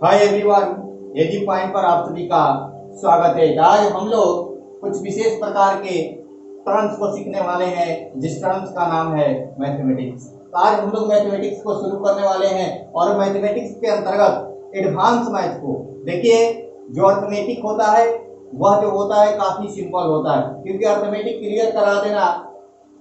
Hi everyone, एजी point पर आप सभी का स्वागत है। आज हम लोग कुछ विशेष प्रकार के टर्म्स को सीखने वाले हैं, जिस टर्म्स का नाम है मैथमेटिक्स। आज हम लोग मैथमेटिक्स को शुरू करने वाले हैं और मैथमेटिक्स के अंतर्गत एडवांस मैथ को देखिए। जो अर्थमेटिक होता है वह जो होता है काफी सिंपल होता है, क्योंकि अर्थमेटिक क्लियर करा देना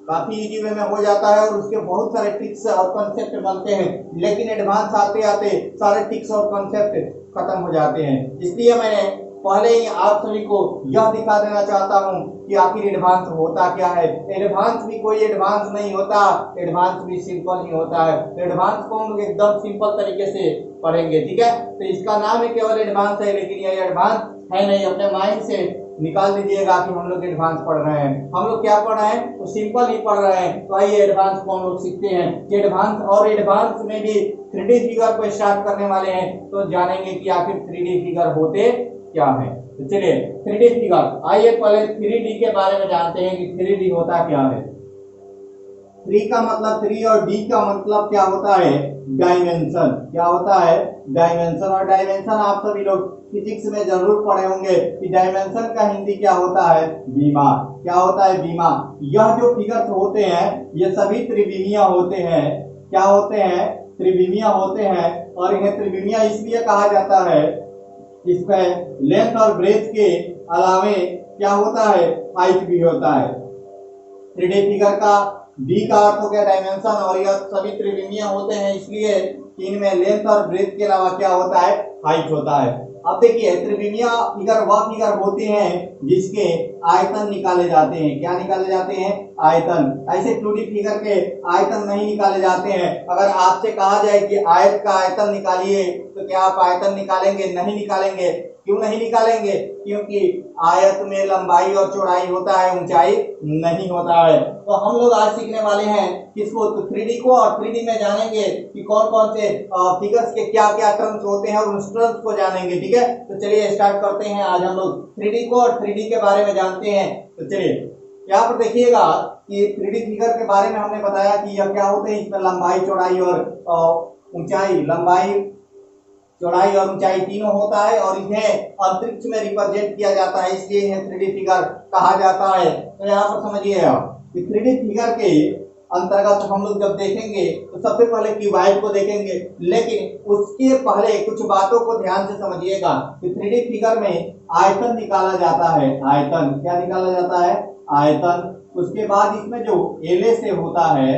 काफी इजी वे में हो जाता है और उसके बहुत सारे ट्रिक्स और कॉन्सेप्ट बनते हैं। लेकिन एडवांस आते आते सारे ट्रिक्स और कॉन्सेप्ट खत्म हो जाते हैं। इसलिए मैं पहले ही आप सभी को यह दिखा देना चाहता हूं कि आखिर एडवांस होता क्या है। एडवांस भी कोई एडवांस नहीं होता, एडवांस भी सिंपल ही होता है। एडवांस को हम लोग एकदम सिंपल तरीके से पढ़ेंगे, ठीक है। तो इसका नाम है केवल एडवांस है, लेकिन यह एडवांस है नहीं। अपने माइंड से निकाल दीजिएगा कि हम लोग एडवांस पढ़ रहे हैं। हम लोग क्या पढ़ रहे हैं? तो सिंपल ही पढ़ रहे हैं। तो आइए एडवांस को हम लोग सीखते हैं। एडवांस और एडवांस में भी 3D फिगर को स्टार्ट करने वाले हैं, तो जानेंगे कि आखिर 3D फिगर होते क्या है। तो चलिए 3D फिगर, आइए पहले 3D के बारे में जानते हैं कि 3D होता क्या है। 3 का मतलब 3 और D का मतलब क्या होता है? डायमेंशन। क्या होता है? डायमेंशन। और डायमेंशन आप सभी लोग फिजिक्स में जरूर पढ़े होंगे कि डायमेंशन का हिंदी क्या होता है? बीमा। क्या होता है? बीमा। यह जो फिगर्स होते हैं ये सभी त्रिविमीय होते हैं। क्या होते हैं? त्रिविमीय होते हैं। और इन्हें त्रिविमीय इसलिए कहा जाता है, इसमें लेंथ और ब्रेथ के अलावे क्या होता है? हाइट भी होता है। 3D फिगर का डी का अर्थ हो गया डायमेंशन, और यह सभी त्रिविमीय होते हैं इसलिए इनमें लेंथ और ब्रेथ के अलावा क्या होता है? हाइट होता है। अब देखिए त्रिविमीय फिगर वह फिगर होते हैं जिसके आयतन निकाले जाते हैं। क्या निकाले जाते हैं? आयतन। ऐसे 2D फिगर के आयतन नहीं निकाले जाते हैं। अगर आपसे कहा जाए कि आयत का आयतन निकालिए, तो क्या आप आयतन निकालेंगे? नहीं निकालेंगे। क्यों नहीं निकालेंगे? क्योंकि आयत में लंबाई और चौड़ाई होता है, ऊंचाई नहीं होता है। तो हम लोग आज सीखने वाले हैं किसको? तो 3D को। और 3D में जानेंगे कि कौन कौन से फिगर्स के क्या क्या टर्म्स होते हैं और उस टर्म्स को जानेंगे, ठीक है। तो चलिए स्टार्ट करते हैं। आज हम लोग 3D को और 3D के बारे में जानते हैं। तो चलिए यहाँ पर देखिएगा कि 3D फिगर के बारे में हमने बताया कि यह क्या होते हैं। इसमें लंबाई, चौड़ाई और ऊंचाई, लंबाई, चौड़ाई और ऊंचाई तीनों होता है, और इन्हें अंतरिक्ष में रिप्रेजेंट किया जाता है, इसलिए इन्हें 3D फिगर कहा जाता है। तो यहाँ पर समझिए कि 3D फिगर के अंतर्गत हम लोग जब देखेंगे तो सबसे पहले क्यूबॉइड को देखेंगे, लेकिन उसके पहले कुछ बातों को ध्यान से समझिएगा कि 3D फिगर में आयतन निकाला जाता है। आयतन क्या निकाला जाता है? आयतन। उसके बाद इसमें जो LSA होता है,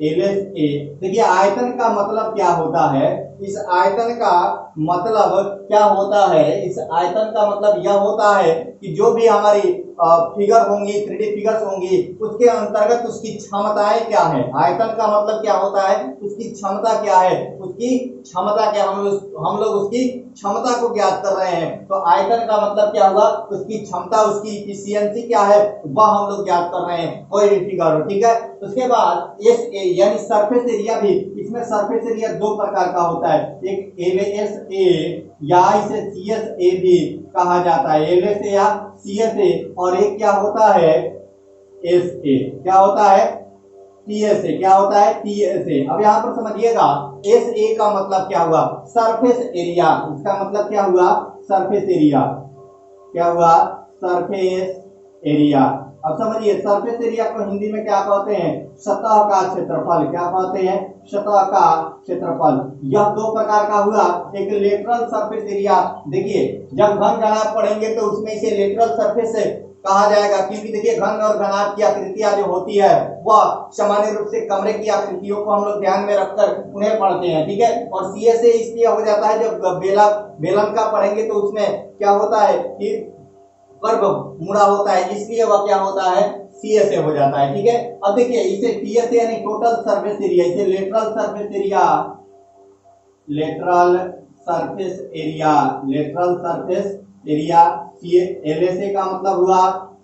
LSA, देखिए आयतन का मतलब क्या होता है? इस आयतन का मतलब क्या होता है? इस आयतन का मतलब यह होता है कि जो भी हमारी फिगर होंगी, 3D फिगर्स होंगी, उसके अंतर्गत उसकी क्षमताएं क्या है। आयतन का मतलब क्या होता है? उसकी क्षमता क्या है, उसकी क्षमता क्या। हम लोग उसकी क्षमता को ज्ञात कर रहे हैं। तो आयतन का मतलब क्या हुआ? उसकी क्षमता, उसकी इफिशियंसी क्या है वह हम लोग ज्ञात कर रहे हैं, कोई भी फिगर हो, ठीक है। उसके बाद SA यानी सरफेस एरिया भी, इसमें सरफेस एरिया 2 प्रकार का होता है। एक LSA या इसे CSA भी कहा जाता है। LSA या CSA। और एक क्या होता है? SA। क्या होता है? TSA। क्या होता है? TSA। अब यहाँ पर समझिएगा SA का मतलब क्या हुआ? Surface area. इसका मतलब क्या हुआ? Surface area. क्या हुआ? Surface area. अब समझिए सरफेस एरिया को हिंदी में क्या कहते हैं? सतह का क्षेत्रफल। क्या कहते हैं? सतह का क्षेत्रफल। यह 2 प्रकार का हुआ। एक लेटरल सरफेस एरिया, देखिए जब घन घनाभ पढ़ेंगे तो उसमें इसे लेटरल सरफेस कहा जाएगा, क्योंकि देखिए घन और घनाभ की आकृतियां जो होती है वह सामान्य रूप से कमरे की आकृतियों को हम लोग ध्यान में रखकर उन्हें पढ़ते हैं, ठीक है। और CSA इसलिए हो जाता है जब बेलन का पढ़ेंगे तो उसमें क्या होता है कि कर्व मुड़ा होता है, इसलिए वह क्या होता है? CSA हो जाता है, ठीक है। अब देखिए इसे TSA यानी टोटल सरफेस एरिया, इसे lateral surface area, lateral surface area, lateral surface area. LSA का मतलब हुआ,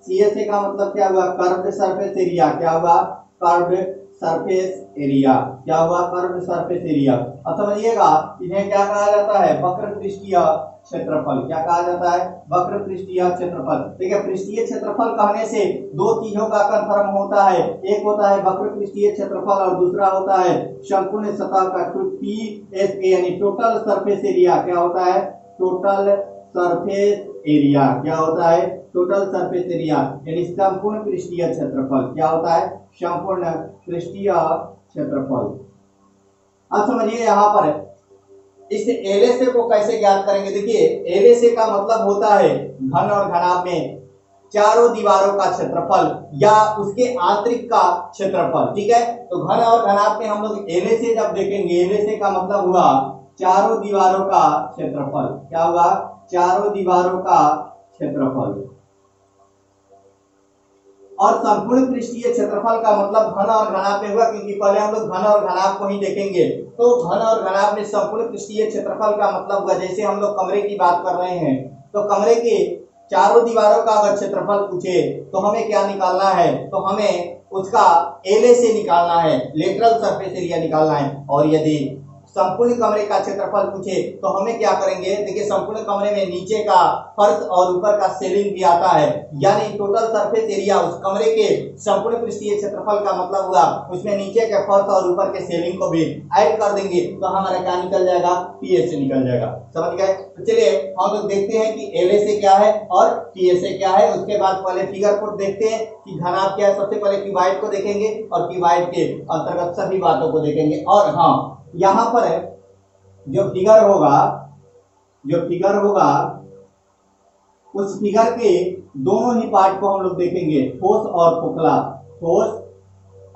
CSA का मतलब क्या हुआ? Curved surface area. क्या हुआ? Curved surface area. क्या हुआ? Curve surface area. अब समझिएगा इन्हें क्या कहा जाता है? वक्र पृष्ठीय क्षेत्रफल। क्या कहा जाता है? वक्र पृष्ठीय क्षेत्रफल। ठीक है, पृष्ठीय क्षेत्रफल कहने से दो चीजों का कंफर्म होता है, एक होता है वक्र पृष्ठीय क्षेत्रफल और दूसरा होता है संपूर्ण सतह का TSA यानी टोटल सरफेस एरिया। क्या होता है? Total surface area. क्या होता है? टोटल सरफेस एरिया यानी संपूर्ण पृष्ठीय क्षेत्रफल। क्या होता है? संपूर्ण पृष्ठीय क्षेत्रफल। अब समझिए यहाँ पर इस एलएसए को कैसे ज्ञात करेंगे। देखिए एलएसए का मतलब होता है घन और घनाभ में चारों दीवारों का क्षेत्रफल या उसके आंतरिक का क्षेत्रफल। ठीक है, तो घन और घनाभ में हम लोग एलएसए जब देखेंगे, एलएसए का मतलब हुआ चारों दीवारों का क्षेत्रफल। क्या हुआ? चारों दीवारों का क्षेत्रफल। और संपूर्ण पृष्ठीय क्षेत्रफल का मतलब घन और घनाभ में हुआ, क्योंकि पहले हम लोग घन और घनाभ को ही देखेंगे। तो घन और घनाभ में संपूर्ण पृष्ठीय क्षेत्रफल का मतलब हुआ, जैसे हम लोग कमरे की बात कर रहे हैं तो कमरे के चारों दीवारों का अगर क्षेत्रफल पूछे तो हमें क्या निकालना है? तो हमें उसका एलए से निकालना है, लेटरल सरफेस एरिया निकालना है। और यदि संपूर्ण कमरे का क्षेत्रफल पूछे तो हमें क्या करेंगे? देखिए संपूर्ण कमरे में नीचे का फर्श और ऊपर का सीलिंग भी आता है, यानी टोटल सरफेस एरिया उस कमरे के संपूर्ण पृष्ठीय क्षेत्रफल का मतलब हुआ उसमें नीचे के फर्श और ऊपर के सीलिंग को भी ऐड कर देंगे तो हमारा क्या निकल जाएगा? पीएसए निकल जाएगा। समझ गए? तो चलिए हम लोग देखते हैं कि एलएसए क्या है और पीएसए क्या है। उसके बाद पहले फिगर को देखते हैं कि घनाभ क्या है। सबसे पहले क्यूबाइड को देखेंगे और क्यूबाइड के अंतर्गत सभी बातों को देखेंगे। और हाँ, यहाँ पर जो फिगर होगा उस फिगर के दोनों ही पार्ट को हम लोग देखेंगे, ठोस और खोखला। ठोस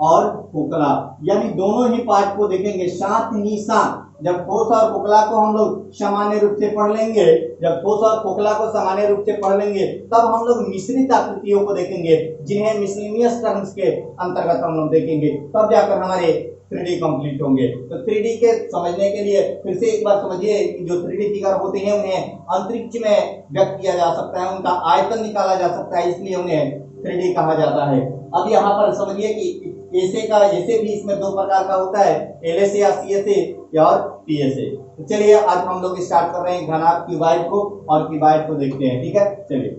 और खोखला यानी दोनों ही पार्ट को देखेंगे साथ ही साथ। जब ठोस और खोखला को हम लोग सामान्य रूप से पढ़ लेंगे, जब ठोस और खोखला को सामान्य रूप से पढ़ लेंगे तब हम लोग मिश्रित आकृतियों को देखेंगे, जिन्हें मिसलिनियस टर्म्स के अंतर्गत हम लोग देखेंगे, तब जाकर हमारे 3D कंप्लीट होंगे। तो 3D के समझने के लिए फिर से एक बार समझिए कि जो 3D फिगर होते हैं उन्हें अंतरिक्ष में व्यक्त किया जा सकता है, उनका आयतन निकाला जा सकता है, इसलिए उन्हें 3D कहा जाता है। अब यहाँ पर समझिए कि ऐसे भी इसमें दो प्रकार का होता है, एलएसए या सीएसए और पीएसए। तो चलिए आज हम लोग स्टार्ट कर रहे हैं घनाभ क्यूबाइड को और क्यूबाइड को देखते हैं। ठीक है, चलिए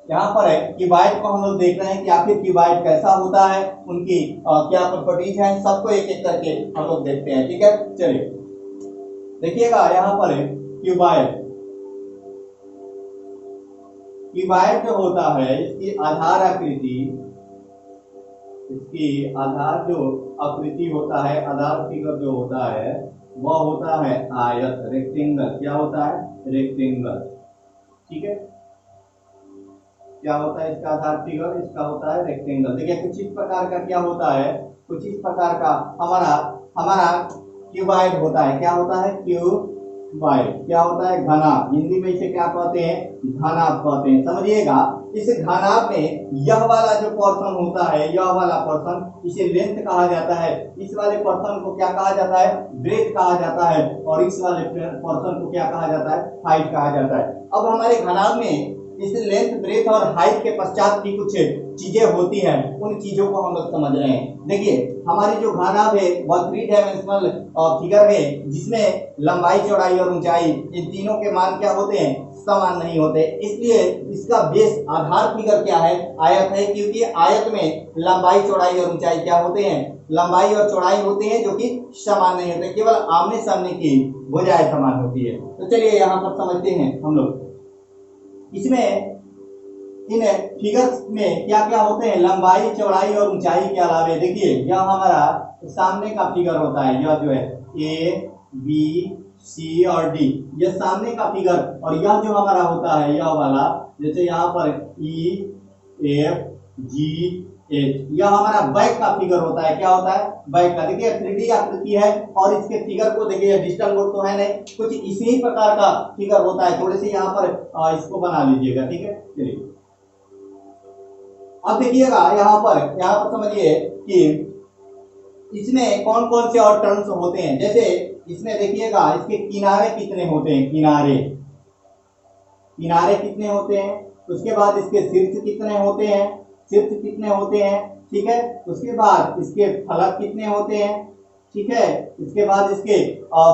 यहाँ पर है क्यूबाइड को हम लोग देख रहे हैं कि आखिर क्यूबाइड कैसा होता है, उनकी क्या प्रॉपर्टीज हैं, सबको एक एक करके हम लोग देखते हैं। ठीक है, चलिए देखिएगा यहाँ पर है क्यूबाइड। क्यूबाइड जो होता है इसकी आधार आकृति, इसकी आधार जो आकृति होता है, आधार फिगर जो होता है वह होता है आयत, रेक्टेंगल। क्या होता है? रेक्टेंगल। ठीक है, क्या होता है इसका आधार फिगर? इसका होता है रेक्टेंगल। देखिए कुछ इस प्रकार का क्या होता है, कुछ इस प्रकार का हमारा क्यूबाइड होता है। क्या होता है? क्यूबाइड। क्या होता है? घनाभ। हिंदी में इसे क्या कहते हैं? घनाभ कहते हैं। समझिएगा इस घनाभ में यह वाला जो पोर्शन होता है, यह वाला पोर्शन, इसे लेंथ कहा जाता है। इस वाले पोर्शन को क्या कहा जाता है? ब्रेथ कहा जाता है। और इस वाले पोर्शन को क्या कहा जाता है? हाइट कहा जाता है। अब हमारे घनाभ में इस लेंथ, ब्रेथ और हाइट के पश्चात भी कुछ चीजें होती हैं, उन चीजों को हम लोग समझ रहे हैं। देखिए हमारी जो घनाभ है वह 3 डायमेंशनल फिगर है, जिसमें लंबाई, चौड़ाई और ऊंचाई इन तीनों के मान क्या होते हैं? समान नहीं होते। इसलिए इसका बेस आधार फिगर क्या है? आयत है, क्योंकि आयत में लंबाई, चौड़ाई और ऊंचाई क्या होते हैं? लंबाई और चौड़ाई होते हैं, जो कि समान नहीं होते, केवल आमने सामने की भुजाएं समान होती है। तो चलिए यहाँ पर समझते हैं हम लोग। इसमें इन फिगर्स में क्या क्या होते हैं? लंबाई, चौड़ाई और ऊंचाई के अलावे देखिए यह हमारा सामने का फिगर होता है, यह जो है ए, बी, सी और डी, यह सामने का फिगर। और यह जो हमारा होता है यह वाला, जैसे यहाँ पर ई, एफ, जी, एच, यह हमारा बैक का फिगर होता है। क्या होता है? बैक का। देखिए 3D आकृति है और इसके फिगर को देखिए, डिजिटल बोर्ड तो है नहीं, कुछ इसी ही प्रकार का फिगर होता है। थोड़े से यहाँ पर इसको बना लीजिएगा। ठीक है, चलिए अब देखिएगा यहाँ पर समझिए कि इसमें कौन कौन से और टर्म्स होते हैं। जैसे इसमें देखिएगा इसके किनारे कितने होते हैं, किनारे कितने होते हैं। उसके बाद इसके शीर्ष कितने होते हैं, शीर्ष कितने होते हैं, ठीक है। उसके बाद इसके फलक कितने होते हैं, ठीक है। इसके बाद इसके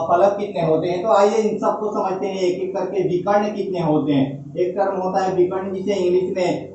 फलक कितने होते हैं। तो आइए इन सबको समझते हैं एक एक करके। विकर्ण कितने होते हैं, एक टर्म होता है विकर्ण जिसे इंग्लिश में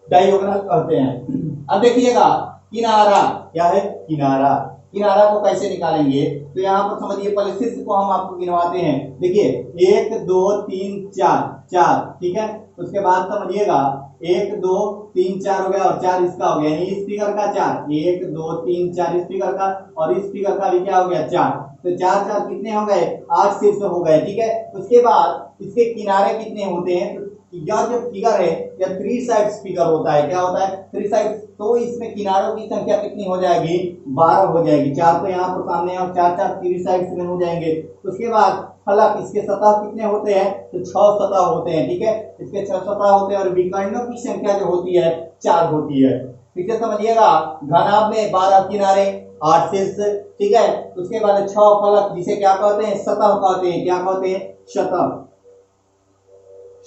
डायगोनल कहते हैं। अब देखिएगा किनारा क्या है, किनारा, किनारा को कैसे निकालेंगे। तो यहाँ पर समझिए, पहले शीर्ष को हम आपको गिनवाते हैं। देखिए 1 2 3 4 4, ठीक है। उसके बाद समझिएगा 1 2 3 4 हो गया और 4 इसका हो गया, यानी इस फिगर का 4, 1 2 3 4 इस फिगर का और इस फिगर का भी क्या हो गया 4। तो 4 4 कितने हो गए, 8 शीर्ष हो गए, ठीक है। उसके बाद इसके किनारे कितने होते हैं। तो यह जो फिगर है यह 3 साइड्स फिगर होता है। क्या होता है, 3 साइड्स। तो इसमें किनारों की संख्या कितनी हो जाएगी, 12 हो जाएगी। 4 तो यहाँ पर सामने और 4 4 3 साइड्स में हो जाएंगे। उसके बाद फलक, इसके सतह कितने होते हैं, तो 6 सतह होते हैं, ठीक है। इसके 6 सतह होते हैं और विकर्णों की संख्या जो होती है 4 होती है, ठीक है। समझिएगा घनाभ में 12 किनारे 8 शीर्ष, ठीक है। उसके बाद 6 फलक जिसे क्या कहते हैं, सतह कहते हैं। क्या कहते हैं, सतह,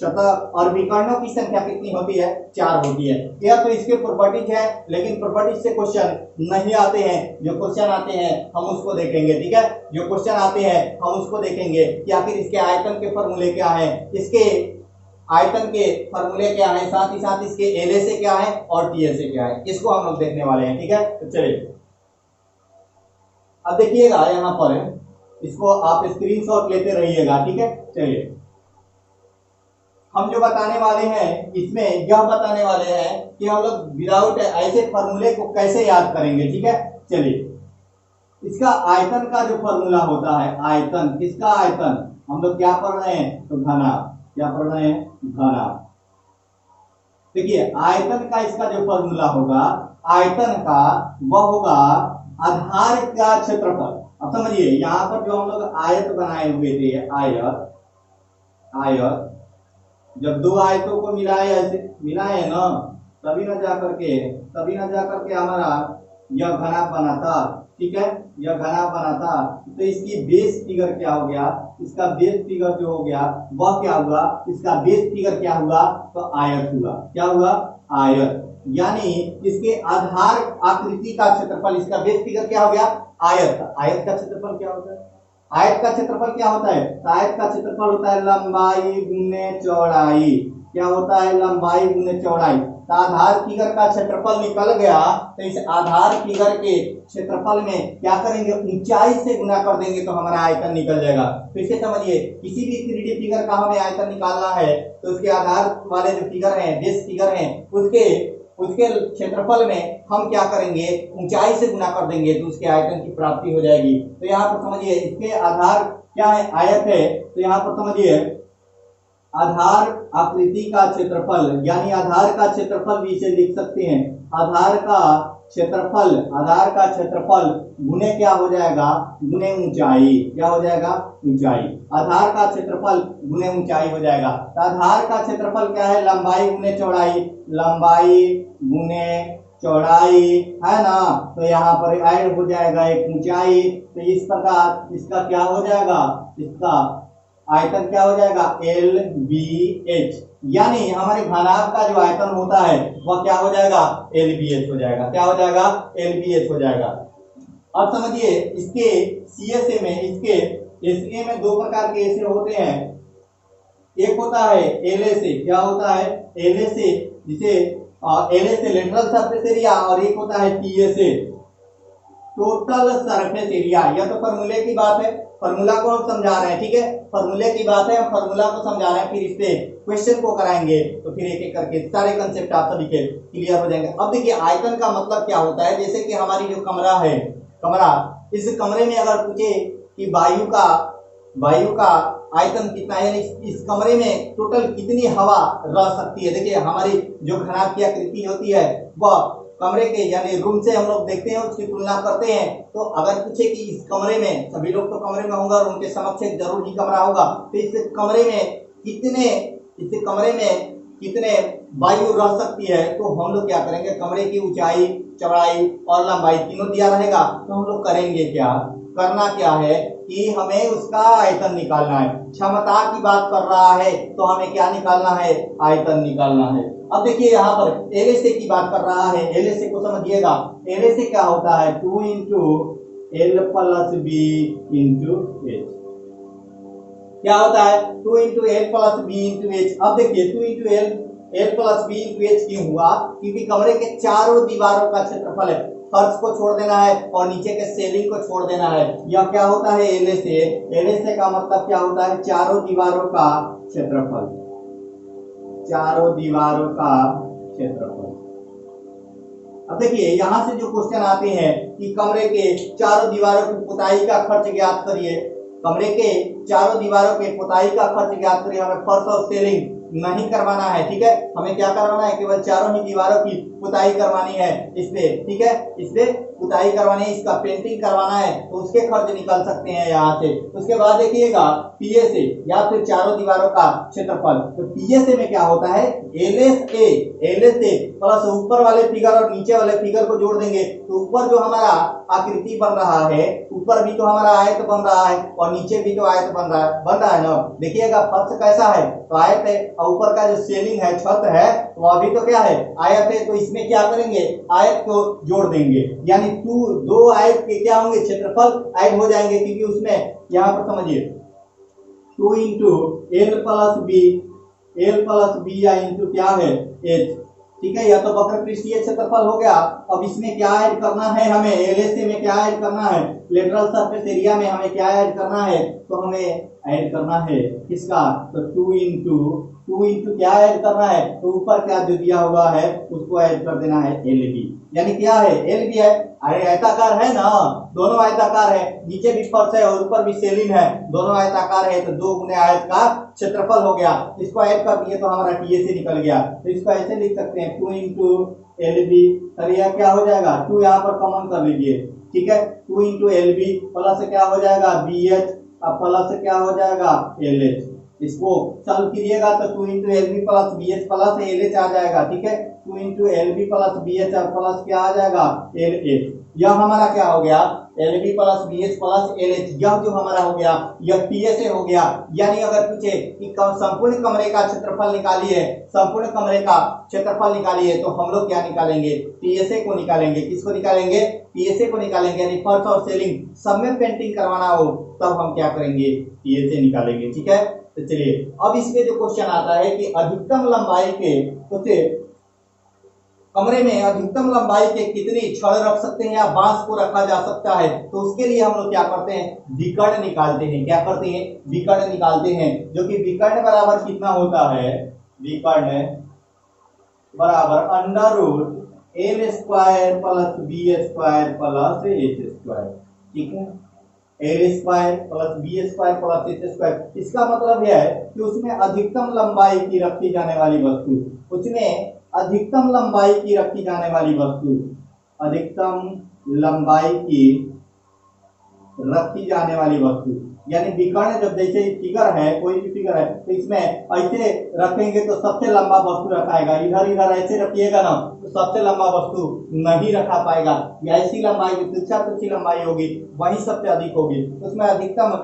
सतह। और विकर्णों की संख्या कितनी होती है, 4 होती है। यह तो इसके प्रॉपर्टीज है, लेकिन प्रॉपर्टीज से क्वेश्चन नहीं आते हैं। जो क्वेश्चन आते हैं हम उसको देखेंगे, ठीक है। जो क्वेश्चन आते हैं हम उसको देखेंगे कि आखिर इसके आयतन के फॉर्मूले क्या है, इसके आयतन के फॉर्मूले क्या है, साथ ही साथ इसके एलए से क्या है और टीए से क्या है, इसको हम लोग देखने वाले हैं, ठीक है। तो चलिए अब देखिएगा यहाँ पर, इसको आप स्क्रीनशॉट लेते रहिएगा, ठीक है। चलिए हम जो बताने वाले हैं इसमें यह बताने वाले हैं कि हम लोग विदाउट ऐसे फॉर्मूले को कैसे याद करेंगे, ठीक है। चलिए इसका आयतन का जो फॉर्मूला होता है, आयतन, किसका आयतन, हम लोग क्या पढ़ रहे हैं, तो घनाभ। क्या पढ़ रहे हैं, घनाभ। देखिए आयतन का इसका जो फॉर्मूला होगा, आयतन का वह होगा आधार का क्षेत्रफल। अब समझिए यहाँ पर जो हम लोग आयत बनाए हुए थे, आयत, आयत, जब दो आयतों को मिलाए, ऐसे मिलाए ना, तभी ना जाकर के हमारा यह घनाभ बना था, ठीक है। यह घनाभ बना था। तो इसकी बेस फिगर क्या हो गया, इसका बेस फिगर जो हो गया वह क्या हुआ, इसका बेस फिगर क्या हुआ, तो आयत हुआ। क्या हुआ, आयत। यानी इसके आधार आकृति का क्षेत्रफल, इसका बेस फिगर क्या हो गया, आयत। आयत का क्षेत्रफल क्या होता है, आयत का क्षेत्रफल क्या होता है, आयत का क्षेत्रफल होता है लंबाई गुने चौड़ाई। क्या होता है, लंबाई गुने चौड़ाई। तो आधार फिगर का क्षेत्रफल निकल गया, तो इस आधार फिगर के क्षेत्रफल में क्या करेंगे, ऊंचाई से गुना कर देंगे तो हमारा आयतन निकल जाएगा। तो इसे समझिए, किसी भी 3D फिगर का हमें आयतन निकालना है तो उसके आधार वाले जो फिगर हैं, बेस फिगर हैं, उसके क्षेत्रफल में हम क्या करेंगे, ऊंचाई से गुना कर देंगे तो उसके आयतन की प्राप्ति हो जाएगी। तो यहाँ पर समझिए इसके आधार क्या है, आयत है। तो यहाँ पर समझिए आधार आकृति का क्षेत्रफल, यानी आधार का क्षेत्रफल भी इसे लिख सकते हैं। आधार का क्षेत्रफल गुने क्या हो जाएगा, गुने ऊंचाई। क्या हो जाएगा, ऊंचाई। आधार का क्षेत्रफल गुने ऊंचाई हो जाएगा। तो आधार का क्षेत्रफल क्या है, लंबाई गुने चौड़ाई, लंबाई गुने चौड़ाई, है ना। तो यहाँ पर ऐड हो जाएगा एक ऊंचाई। तो इस प्रकार इसका क्या हो जाएगा, इसका आयतन क्या हो जाएगा, LBH। यानी हमारे घनाभ का जो आयतन होता है वह क्या हो जाएगा, LBH हो जाएगा। क्या हो जाएगा, LBH हो जाएगा। अब समझिए इसके CSA में, इसके SA में दो प्रकार के ऐसे होते हैं। एक होता है LSA। क्या होता है, LSA, जिसे LSA लेटरल सरफेस एरिया, और एक होता है TSA टोटल सरफेस एरिया। यह तो फॉर्मूले की बात है, फॉर्मूला को हम समझा रहे हैं, ठीक है। फॉर्मूले की बात है, हम फॉर्मूला को समझा रहे हैं, फिर इस पे क्वेश्चन को कराएंगे तो फिर एक एक करके सारे कंसेप्ट आप सभी के क्लियर हो जाएंगे। अब देखिए आयतन का मतलब क्या होता है। जैसे कि हमारी जो कमरा है, कमरा, इस कमरे में अगर पूछे कि वायु का आयतन कितना है, यानी इस कमरे में टोटल कितनी हवा रह सकती है। देखिए हमारी जो घनाभ की आकृति होती है वह कमरे के यानी रूम से हम लोग देखते हैं, उसकी तुलना करते हैं। तो अगर पूछे कि इस कमरे में, सभी लोग तो कमरे में होंगे और उनके समक्ष एक जरूर ही कमरा होगा, तो इस कमरे में कितने वायु रह सकती है, तो हम लोग क्या करेंगे, कमरे की ऊंचाई, चौड़ाई और लंबाई तीनों दिया रहेगा, तो हम लोग करेंगे क्या, करना क्या है कि हमें उसका आयतन निकालना है। क्षमता की बात कर रहा है तो हमें क्या निकालना है, आयतन निकालना है। अब देखिए यहाँ पर एलएसए की बात कर रहा है, एलएसए को समझिएगा। एलएसए क्या होता है, 2 into L plus B into H. क्या होता है, 2 into L plus B into H. अब देखिए 2 into L plus B into H क्यों हुआ, क्योंकि कमरे के चारों दीवारों का क्षेत्रफल है, फर्श को छोड़ देना है और नीचे के सेलिंग को छोड़ देना है। यह क्या होता है, एलएसए। एलएसए का मतलब क्या होता है, चारों दीवारों का क्षेत्रफल, चारों दीवारों का क्षेत्रफल। अब देखिए यहां से जो क्वेश्चन आते हैं कि कमरे के चारों दीवारों की पुताई का खर्च ज्ञात करिए, कमरे के चारों दीवारों के पुताई का खर्च ज्ञात करिए। हमें फर्श और सीलिंग नहीं करवाना है, ठीक है। हमें क्या करवाना है, केवल चारों ही दीवारों की पुताई करवानी है इस पे, ठीक है। इस पे पुताई करवानी है, इसका पेंटिंग करवाना है, तो उसके खर्च निकल सकते हैं यहाँ से। उसके बाद देखिएगा पीएसए या फिर चारों दीवारों का क्षेत्रफल। तो पीएसए में क्या होता है, एलएसए प्लस ऊपर वाले फिगर और नीचे वाले फिगर को जोड़ देंगे तो ऊपर जो हमारा आकृति बन रहा है, ऊपर भी तो हमारा आयत बन रहा है और नीचे भी तो आयत बन रहा है ना। देखिएगा फर्श कैसा है, तो आयत है, और ऊपर का जो सीलिंग है, छत है, वो अभी तो क्या है, आयत है। तो इसमें क्या करेंगे, आयत को जोड़ देंगे, यानी दो आयत के क्या होंगे, क्षेत्रफल ऐड हो जाएंगे, क्योंकि उसमें यहाँ पर समझिए 2 इंटू एल प्लस बी या इंटू क्या है, एच, ठीक है। यह तो वक्र पृष्ठीय क्षेत्रफल हो गया। अब इसमें क्या ऐड करना है, हमें एलएसए में क्या ऐड करना है, लेटरल सरफेस एरिया में हमें क्या ऐड करना है, तो हमें ऐड करना है किसका, तो 2 इंटू क्या ऐड करना है, तो ऊपर क्या जो दिया हुआ है उसको ऐड कर देना है, एलबी। यानी क्या है, एलबी है। अरे आयताकार है ना, दोनों आयताकार है, नीचे भी फर्श है और ऊपर भी सीलिंग है, दोनों आयताकार है, तो 2 गुने आयत का क्षेत्रफल हो गया। इसको ऐड कर दिए तो हमारा टीएसए निकल गया। तो इसको ऐसे लिख सकते हैं 2 इंटू एलबी। यह क्या हो जाएगा, 2 यहाँ पर कॉमन कर लीजिए, ठीक है। 2 इंटू एलबी प्लस क्या हो जाएगा, बी एच, प्लस क्या हो जाएगा, एल एच। इसको सॉल्व कीजिएगा तो 2 into LB plus B H plus L H आ जाएगा, ठीक है। 2 into LB plus B H plus क्या आ जाएगा, एल एच। यह हमारा क्या हो गया, LB plus B H plus L H. यह जो हमारा हो गया यह टीएसए हो गया। यानी अगर पूछे कि संपूर्ण कमरे का क्षेत्रफल निकालिए, संपूर्ण कमरे का क्षेत्रफल निकालिए, तो हम लोग क्या निकालेंगे, टीएसए को निकालेंगे। किसको निकालेंगे, टीएसए को निकालेंगे। यानी फर्श और सीलिंग सब में पेंटिंग करवाना हो तब हम क्या करेंगे, टीएसए निकालेंगे, ठीक है। तो चलिए अब इसमें जो क्वेश्चन आता है कि अधिकतम लंबाई के उसे कमरे में अधिकतम लंबाई के कितने छड़ रख सकते हैं या बांस को रखा जा सकता है, तो उसके लिए हम लोग क्या करते हैं, विकर्ण निकालते हैं। क्या करते हैं, विकर्ण निकालते हैं, जो कि विकर्ण बराबर कितना होता है, विकर्ण बराबर under root L square plus B square plus H square, ठीक है। L square plus B square plus H square. इसका मतलब यह है कि उसमें अधिकतम लंबाई की रखी जाने वाली वस्तु, उसमें अधिकतम लंबाई की रखी जाने वाली वस्तु, अधिकतम लंबाई की रखी जाने वाली वस्तु, यानी विकर्ण जब जैसे फिगर है, कोई भी फिगर है, तो इसमें ऐसे रखेंगे तो सबसे लंबा वस्तु रखाएगा। इधर इधर ऐसे रखिएगा ना तो सबसे लंबा वस्तु नहीं रखा पाएगा। या ऐसी लंबाई की तिरछी लंबाई होगी वही सबसे अधिक होगी, उसमें अधिकतम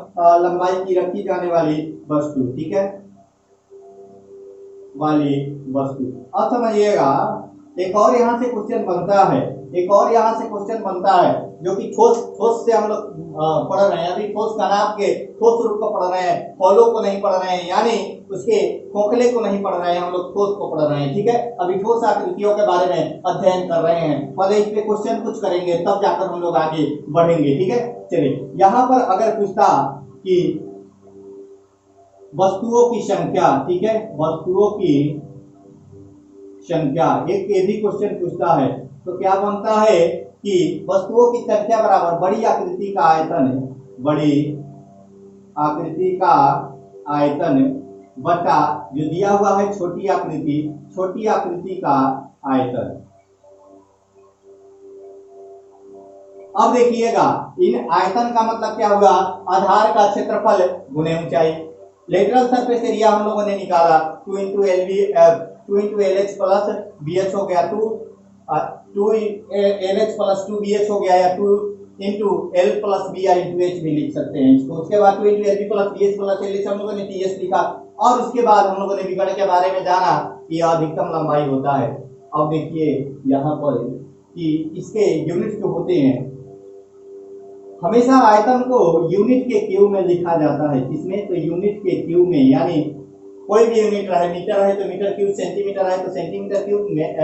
लंबाई की रखी जाने वाली वस्तु, ठीक है, वाली वस्तु। अब समझिएगा एक और यहाँ से क्वेश्चन बनता है, एक और यहाँ से क्वेश्चन बनता है जो कि ठोस से हम लोग पढ़ रहे हैं। अभी ठोस का नाम के ठोस रूप को पढ़ रहे हैं, फलों को नहीं पढ़ रहे हैं, यानी उसके खोखले को नहीं पढ़ रहे हैं, हम लोग ठोस को पढ़ रहे हैं, ठीक है। अभी ठोस आकृतियों के बारे में अध्ययन कर रहे हैं, पहले इस पे क्वेश्चन कुछ करेंगे तब जाकर हम लोग आगे बढ़ेंगे, ठीक है। चलिए यहाँ पर अगर पूछता कि वस्तुओं की संख्या, ठीक है, वस्तुओं की संख्या, एक ये भी क्वेश्चन पूछता है, तो क्या बनता है कि वस्तुओं की संख्या बराबर बड़ी आकृति का आयतन है, बड़ी आकृति का आयतन बटा जो दिया हुआ है छोटी आकृति का आयतन। अब देखिएगा इन आयतन का मतलब क्या हुआ, आधार का क्षेत्रफल गुणे ऊंचाई। लेटरल सरफेस एरिया हम लोगों ने निकाला 2 into L H plus B H हो गया, 2 L H plus 2 B H हो गया, या 2 into L plus B I into H भी लिख सकते हैं इसको। उसके बाद 2 into L B plus B H plus L H हम लोगों ने टी एस लिखा, और उसके बाद हम लोगों ने विकर्ण के बारे में जाना कि अधिकतम लंबाई होता है। अब देखिए यहाँ पर कि इसके यूनिट जो होते हैं, हमेशा आयतन को यूनिट के क्यूब में लिखा जाता है। किसमें? तो यूनिट के क्यूब में, यानी कोई भी यूनिट रहे, मीटर है तो मीटर क्यूब, सेंटीमीटर है तो सेंटीमीटर क्यूब,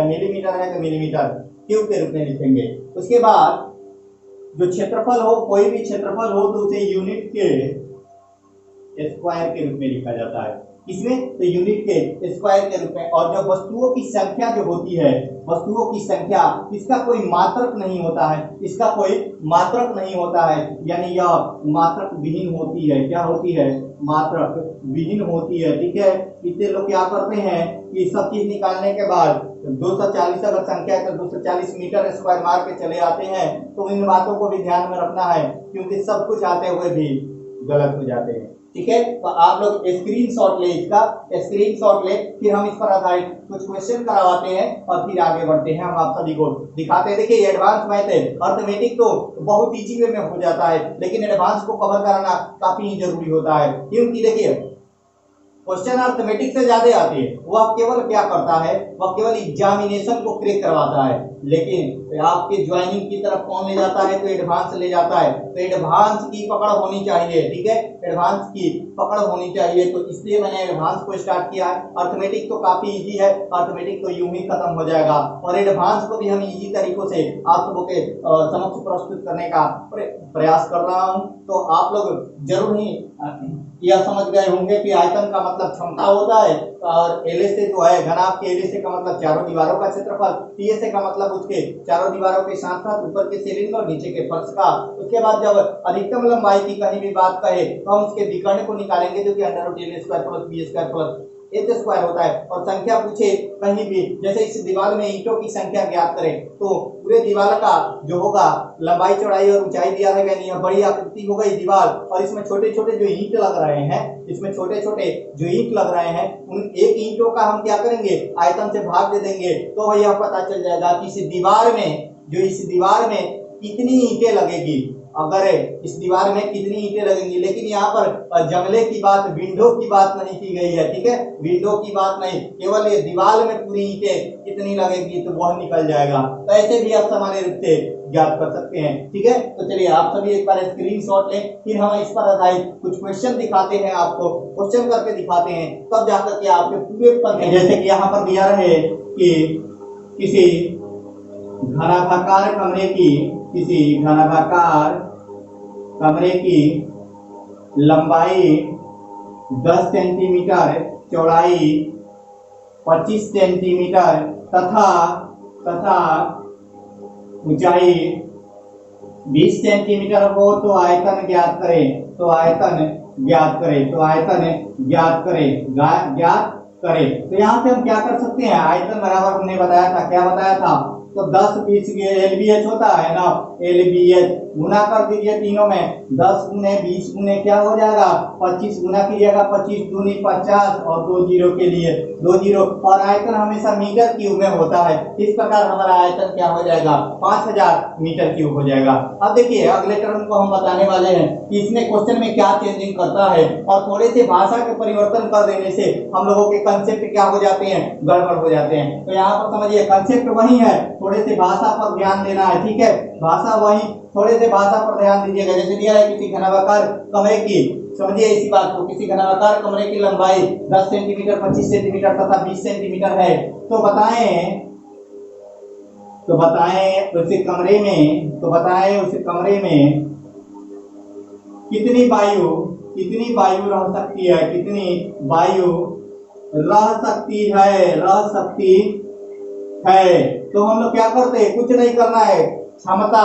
मिलीमीटर है तो मिलीमीटर क्यूब के रूप में लिखेंगे। उसके बाद जो क्षेत्रफल हो, कोई भी क्षेत्रफल हो तो उसे यूनिट के स्क्वायर के रूप में लिखा जाता है। किसमें? तो यूनिट के स्क्वायर के रूप में। और जब वस्तुओं की संख्या जो होती है, वस्तुओं की संख्या, इसका कोई मात्रक नहीं होता है, इसका कोई मात्रक नहीं होता है, यानी यह मात्रक विहीन होती है। क्या होती है? मात्रक विहीन होती है। ठीक है, इससे लोग क्या करते हैं कि सब चीज निकालने के बाद 240 अगर संख्या है तो 240 मीटर स्क्वायर मार के चले आते हैं। तो इन बातों को भी ध्यान में रखना है, क्योंकि सब कुछ आते हुए भी गलत हो जाते हैं। ठीक है, तो आप लोग स्क्रीनशॉट ले, इसका स्क्रीनशॉट ले, फिर हम इस पर आधारित कुछ क्वेश्चन करवाते हैं और फिर आगे बढ़ते हैं। हम आप सभी को दिखाते हैं। देखिए एडवांस मैथ है, अर्थमेटिक तो बहुत इजी वे में हो जाता है, लेकिन एडवांस को कवर कराना काफी ही जरूरी होता है। क्योंकि देखिए क्वेश्चन अर्थमेटिक से ज्यादा आते हैं, वह केवल क्या करता है, वह केवल एग्जामिनेशन को क्रैक करवाता है, लेकिन आपके ज्वाइनिंग की तरफ कौन ले जाता है? तो एडवांस ले जाता है। तो एडवांस की पकड़ होनी चाहिए। ठीक है, एडवांस की पकड़ होनी चाहिए, तो इसलिए मैंने एडवांस को स्टार्ट किया है। अर्थमेटिक तो काफी इजी है, अर्थमेटिक तो यूं ही खत्म हो जाएगा, और एडवांस को भी हम इजी तरीकों से आप सबों के समक्ष प्रस्तुत करने का प्रयास कर रहा हूं। तो आप लोग जरूर ही यह समझ गए होंगे कि आयतन का मतलब क्षमता होता है, और एलएसए जो है घनाभ के, एलएसए का मतलब चारों दीवारों का क्षेत्रफल, टीएसए का मतलब उसके चारों दीवारों के साथ साथ ऊपर के सीलिंग और नीचे के फर्श का। उसके बाद जब अधिकतम लंबाई की कहीं भी बात कहे तो हम उसके विकर्ण को निकालेंगे, जो कि under root L square plus B square plus H square होता है। और संख्या पूछे कहीं भी, जैसे इस दीवार में ईंटों की संख्या ज्ञात करें, तो पूरे दीवार का जो होगा लंबाई चौड़ाई और ऊंचाई दिया रहेगा, यानी यह बड़ी आकृति हो गई दीवार, और इसमें छोटे छोटे जो ईंट लग रहे हैं, इसमें छोटे छोटे जो ईंट लग रहे हैं, उन एक ईंटों का हम क्या करेंगे? आयतन से भाग दे देंगे, तो यह पता चल जाएगा कि इस दीवार में कितनी ईंटें लगेगी। अगर इस दीवार में कितनी ईंटें लगेंगी, लेकिन यहाँ पर जंगले की बात, विंडो की बात नहीं की गई है। ठीक है, विंडो की बात नहीं, केवल ये दीवार में पूरी ईंटें कितनी लगेगी तो वह निकल जाएगा। तो ऐसे भी आप सामान्य रूप से ज्ञात कर सकते हैं। ठीक है, तो चलिए आप सभी एक बार स्क्रीनशॉट लें, फिर हम इस पर आधारित कुछ क्वेश्चन दिखाते हैं, आपको क्वेश्चन करके दिखाते हैं, तब जाकर के आपके पूरे पर, जैसे कि यहाँ पर दिया रहे कि किसी घनाभाकार कमरे की लंबाई 10 सेंटीमीटर, चौड़ाई 25 सेंटीमीटर तथा ऊंचाई 20 सेंटीमीटर हो तो आयतन ज्ञात करें। तो यहाँ से हम क्या कर सकते हैं? आयतन बराबर हमने बताया था, क्या बताया था? तो 10 20 LBH होता है ना, LBH गुना कर दीजिए तीनों में, 10 गुने 20 गुने क्या हो जाएगा? 25 गुना कीजिएगा, 25 दूनी 50 और 2 जीरो के लिए 2 जीरो, और आयतन हमेशा मीटर क्यूब में होता है। इस प्रकार हमारा आयतन क्या हो जाएगा? 5000 मीटर क्यूब हो जाएगा। अब देखिए अगले टर्म को हम बताने वाले हैं कि इसमें क्वेश्चन में क्या चेंजिंग करता है, और थोड़े से भाषा के परिवर्तन कर देने से हम लोगों के कंसेप्ट क्या हो जाते हैं? गड़बड़ हो जाते हैं। तो यहाँ पर समझिए कंसेप्ट वही है, थोड़े से भाषा पर ध्यान देना है। ठीक है, भाषा वही, थोड़े से भाषा पर ध्यान दीजिएगा। जैसे दिया है किसी घनाभाकार कमरे की, समझिए इसी बात को, किसी घनाभाकार कमरे की लंबाई 10 सेंटीमीटर, 25 सेंटीमीटर तथा 20 सेंटीमीटर है, तो बताएं उस कमरे में कितनी वायु रह सकती है? कितनी वायु रह सकती है? तो हम लोग क्या करते हैं? कुछ नहीं करना है, क्षमता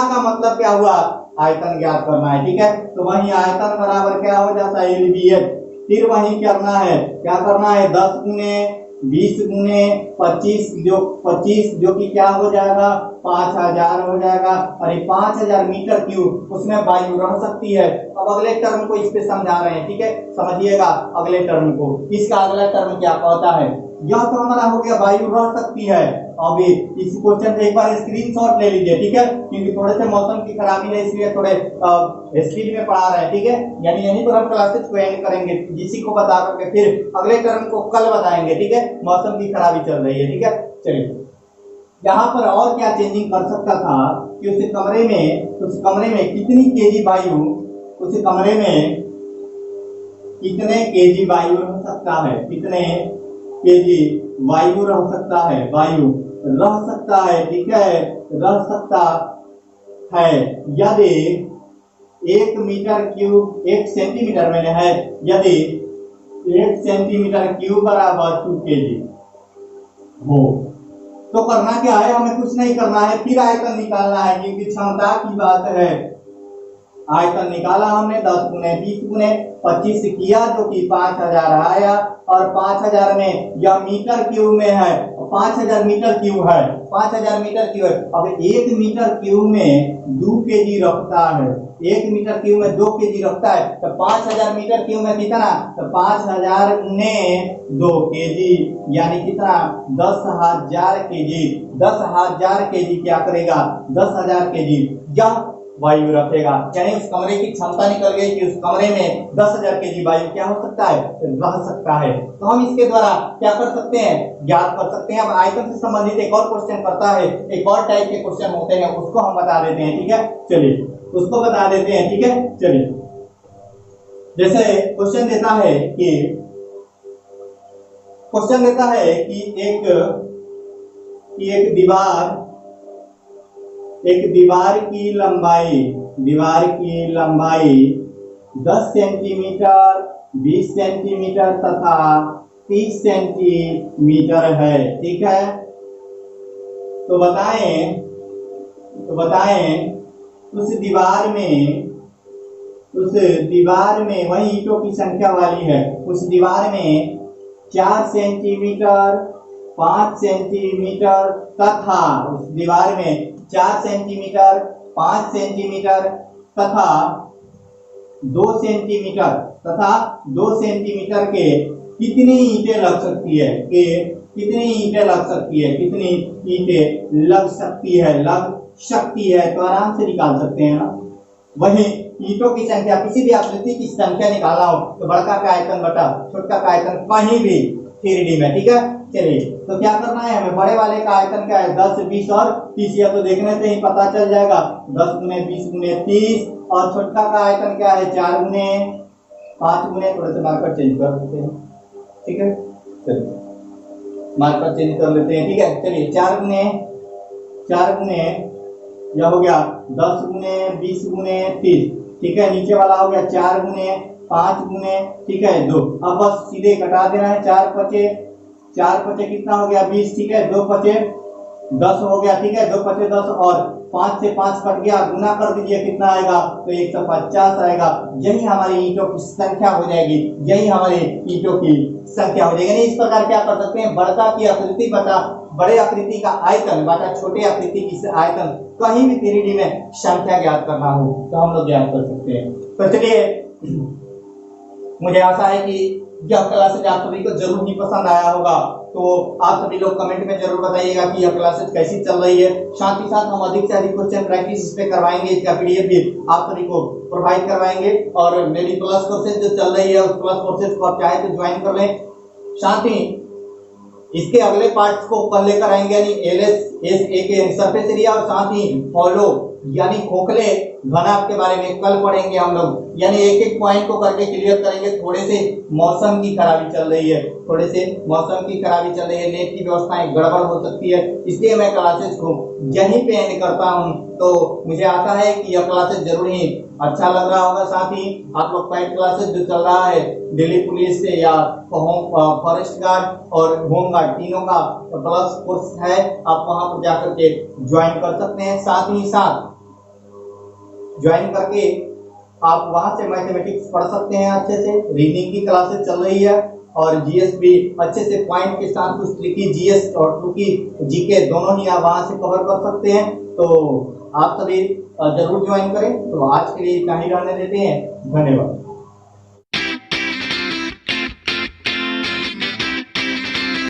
का मतलब क्या हुआ? आयतन ज्ञात करना है। ठीक है, तो वही आयतन बराबर क्या हो जाता है? LBH। फिर वही करना है, क्या करना है? 10 गुने 20 गुने 25 जो कि क्या हो जाएगा? 5000 हो जाएगा, और ये 5000 मीटर क्यूब उसमें वायु रह सकती है। अब अगले टर्म को इस पे समझा रहे हैं। ठीक है, समझिएगा अगले टर्म को। इसका अगला टर्म क्या कहता है? यह तो हमारा हो गया वायु रह सकती है। अब इस क्वेश्चन से एक बार स्क्रीनशॉट ले लीजिए, ठीक है, क्योंकि थोड़े से मौसम की खराबी है इसलिए थोड़े स्पीड में पढ़ा रहे हैं, ठीक है। यानी यहीं पर हम क्लासेस को एंड करेंगे, इसी को बता करके फिर अगले टर्म को कल बताएंगे, ठीक है। मौसम की खराबी चल रही है, ठीक है। चलिए, यहाँ पर और क्या चेंजिंग कर सकता था कि उस कमरे में कितनी केजी वायु, उस कमरे में कितने केजी वायु रह सकता है, कितने केजी वायु रह सकता है, वायु रह सकता है, ठीक है, रह सकता है यदि 1 मीटर क्यूब 1 सेंटीमीटर में है, यदि 1 सेंटीमीटर क्यूब बराबर 2 केजी हो। तो करना क्या है, हमें कुछ नहीं करना है, फिर आयतन निकालना है, क्योंकि क्षमता की बात है। आयतन निकाला हमने 10 गुने 20 गुने 25 किया, जो कि 5000 आया, और 5000 में यह मीटर क्यूब में है, 5000 मीटर क्यूब है, 5000 मीटर क्यूब है। अब 1 मीटर क्यूब में 2 केजी रखता है, 1 मीटर क्यूब में 2 केजी रखता है, तो 5000 मीटर क्यूब में कितना, तो 5000 गुने 2 केजी, यानी कितना, 10,000 केजी। 10,000 केजी क्या करेगा, 10,000 केजी यह वायु रखेगा। यानी उस कमरे की क्षमता निकल गई कि उस कमरे में 10,000 केजी वायु क्या हो सकता है, रह सकता है। तो हम इसके द्वारा क्या कर सकते हैं, ज्ञात कर सकते हैं। अब आयतन से संबंधित एक और क्वेश्चन करता है, एक और टाइप के क्वेश्चन होते हैं, उसको हम बता देते हैं, ठीक है। चलिए उसको बता देते हैं, ठीक है। चलिए, जैसे क्वेश्चन देता है कि एक दीवार की लंबाई 10 सेंटीमीटर, 20 सेंटीमीटर तथा 30 सेंटीमीटर है, ठीक है। तो बताएं उस दीवार में वही ईंटों की संख्या वाली है, उस दीवार में 4 सेंटीमीटर, 5 सेंटीमीटर तथा उस दीवार में 4 सेंटीमीटर, 5 सेंटीमीटर तथा 2 सेंटीमीटर के कितनी ईंटें लग सकती है, कितनी ईंटें लग सकती है, तो आराम से निकाल सकते हैं ना। वही ईंटों की संख्या, किसी भी आकृति की संख्या निकालना हो तो बड़का का आयतन बटा छोटका का आयतन कहीं भी 3D में, ठीक है। चलिए, तो क्या करना है हमें, बड़े वाले का आयतन क्या है, 10, 20 और 30, या तो देखने से ही पता चल जाएगा, 10 गुने 20 गुने 30, और छोटका का आयतन क्या है, 4 गुने 5 गुने, थोड़े से मार्कर चेंज कर देते हैं, ठीक है। चलिए मार्कर चेंज कर लेते हैं, ठीक है। चलिए 4 गुने यह हो गया 10 गुने 20 गुने 30, ठीक है। नीचे वाला हो गया 4 गुने 5 गुने, ठीक है, 2। अब बस सीधे कटा देना है, 4 पचे कितना हो गया, 20, ठीक है, 2 पचे 10 हो गया, ठीक है, 2 पचे 10, और 5 से 5 कट गया, गुना कर दीजिए, कितना आएगा, तो 150 आएगा। यही हमारी ईंटों की संख्या हो जाएगी, इस प्रकार क्या कर सकते हैं, बड़का की आकृति बता बड़े आकृति का आयतन बटा छोटे आकृति की आयतन, कहीं भी 3D में संख्या ज्ञात करना हो तो हम लोग ज्ञात कर सकते हैं। तो चलिए, मुझे आशा है कि यह क्लासेज आप सभी को जरूर ही पसंद आया होगा। तो आप सभी लोग कमेंट में जरूर बताइएगा कि यह क्लासेज कैसी चल रही है। साथ ही साथ हम अधिक से अधिक क्वेश्चन प्रैक्टिस इस पे करवाएंगे, इसका PDF भी आप सभी को प्रोवाइड करवाएंगे। और मेरी प्लस कोर्सेज जो चल रही है उस प्लस कोर्सेज को आप चाहे तो ज्वाइन कर लें। साथ ही इसके अगले पार्ट्स को कल लेकर आएंगे, यानी LSSA के सरफेस एरिया, और साथ ही हॉलो यानी खोखले घनाभ के बारे में कल पढ़ेंगे हम लोग। यानी एक एक पॉइंट को करके क्लियर करेंगे। थोड़े से मौसम की खराबी चल रही है, नेट की व्यवस्थाएं गड़बड़ हो सकती है, इसलिए मैं क्लासेस को यहीं पे एंड करता हूं। तो मुझे आशा है कि यह क्लासेस जरूर ही अच्छा लग रहा होगा। साथ ही आप लोग पैड क्लासेस जो चल रहा है दिल्ली पुलिस से या फॉरेस्ट गार्ड और होम गार्ड तीनों का प्लस कोर्स है, आप वहां पर जाकर के ज्वाइन कर सकते हैं। साथ ही साथ ज्वाइन करके आप वहां से मैथमेटिक्स पढ़ सकते हैं अच्छे से। रीडिंग की क्लासेस चल रही है और GS भी अच्छे से पॉइंट के साथ, कुछ ट्रिकी GS और ट्रिकी GK दोनों ही आप वहां से कवर कर सकते हैं। तो आप सभी जरूर ज्वाइन करें। तो आज के लिए इतना ही रहने देते हैं, धन्यवाद।